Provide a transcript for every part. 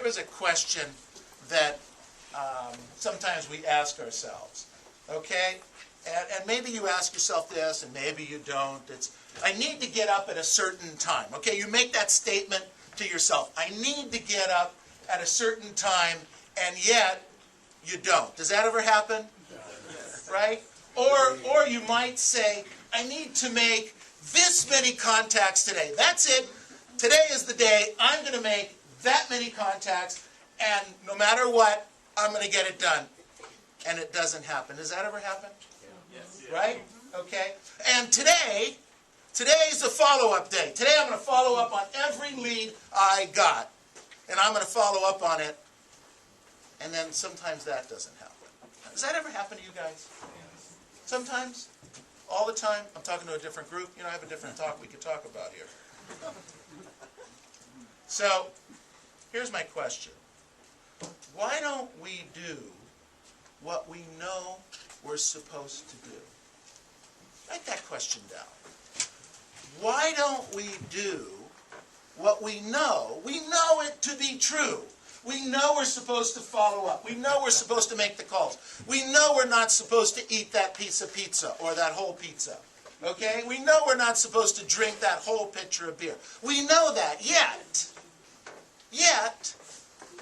here is a question that sometimes we ask ourselves, okay? And maybe you ask yourself this, and maybe you don't. It's, I need to get up at a certain time. Okay, you make that statement to yourself. I need to get up at a certain time, and yet you don't. Does that ever happen? Right? Or you might say, I need to make this many contacts today. That's it. Today is the day. I'm going to make that many contacts, and no matter what, I'm going to get it done. And it doesn't happen. Does that ever happen? Yes. Right? Okay. And today's the follow-up day. Today I'm going to follow up on every lead I got. And I'm going to follow up on it. And then sometimes that doesn't happen. Does that ever happen to you guys? Sometimes? All the time? I'm talking to a different group. You know, I have a different talk we could talk about here. So, here's my question. Why don't we do what we know we're supposed to do? Write that question down. Why don't we do what we know? We know it to be true. We know we're supposed to follow up. We know we're supposed to make the calls. We know we're not supposed to eat that piece of pizza or that whole pizza. Okay? We know we're not supposed to drink that whole pitcher of beer. We know that, yet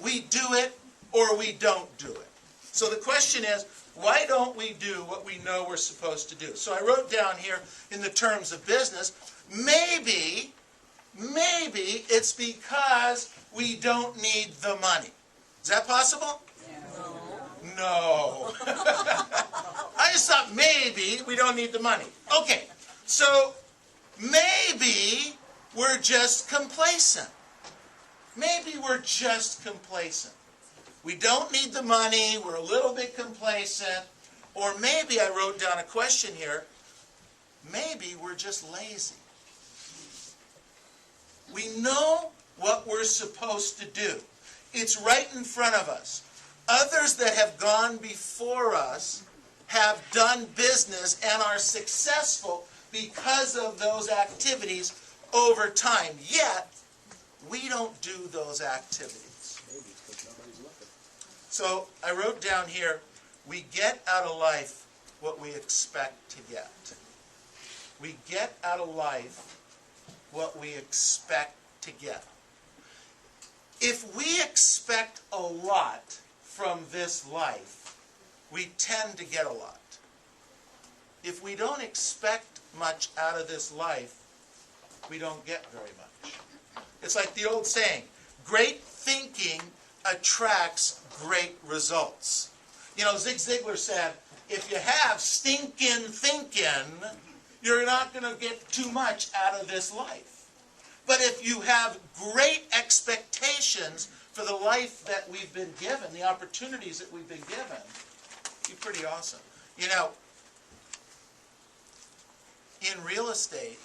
we do it or we don't do it. So the question is, why don't we do what we know we're supposed to do? So I wrote down here in the terms of business, maybe it's because we don't need the money. Is that possible? No. I just thought maybe we don't need the money. Okay, so maybe we're just complacent. Maybe we're just complacent. We don't need the money, we're a little bit complacent, or maybe I wrote down a question here, maybe we're just lazy. We know what we're supposed to do. It's right in front of us. Others that have gone before us have done business and are successful because of those activities over time. Yet, we don't do those activities. So, I wrote down here, we get out of life what we expect to get. We get out of life what we expect to get. If we expect a lot from this life, we tend to get a lot. If we don't expect much out of this life, we don't get very much. It's like the old saying, great thinking attracts great results. You know, Zig Ziglar said, if you have stinking thinking, you're not going to get too much out of this life. But if you have great expectations for the life that we've been given, the opportunities that we've been given, it'd be pretty awesome. You know, in real estate,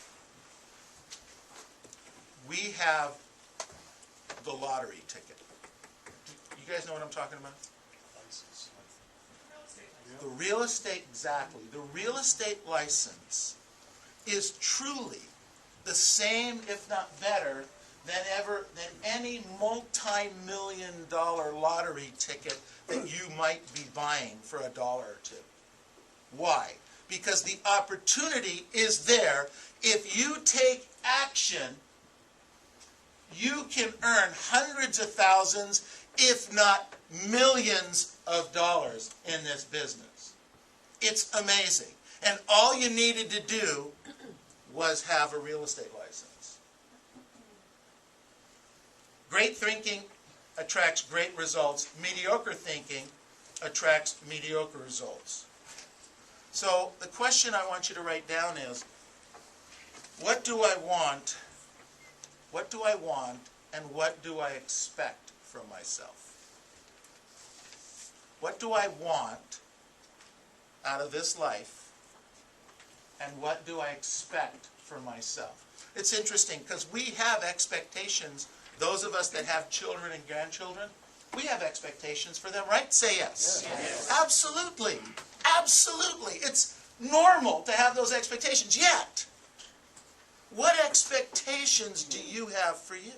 we have the lottery ticket. You guys know what I'm talking about? The real estate, exactly. The real estate license is truly the same, if not better, than any multi-million-dollar lottery ticket that you might be buying for $1 or $2. Why? Because the opportunity is there. If you take action, you can earn hundreds of thousands, if not millions of dollars in this business. It's amazing. And all you needed to do was have a real estate license. Great thinking attracts great results. Mediocre thinking attracts mediocre results. So the question I want you to write down is, what do I want? What do I want, and what do I expect from myself? What do I want out of this life, and what do I expect for myself? It's interesting because we have expectations. Those of us that have children and grandchildren, we have expectations for them, right? Say yes. Yes. Absolutely. Absolutely. It's normal to have those expectations. Yet, what expectations do you have for you?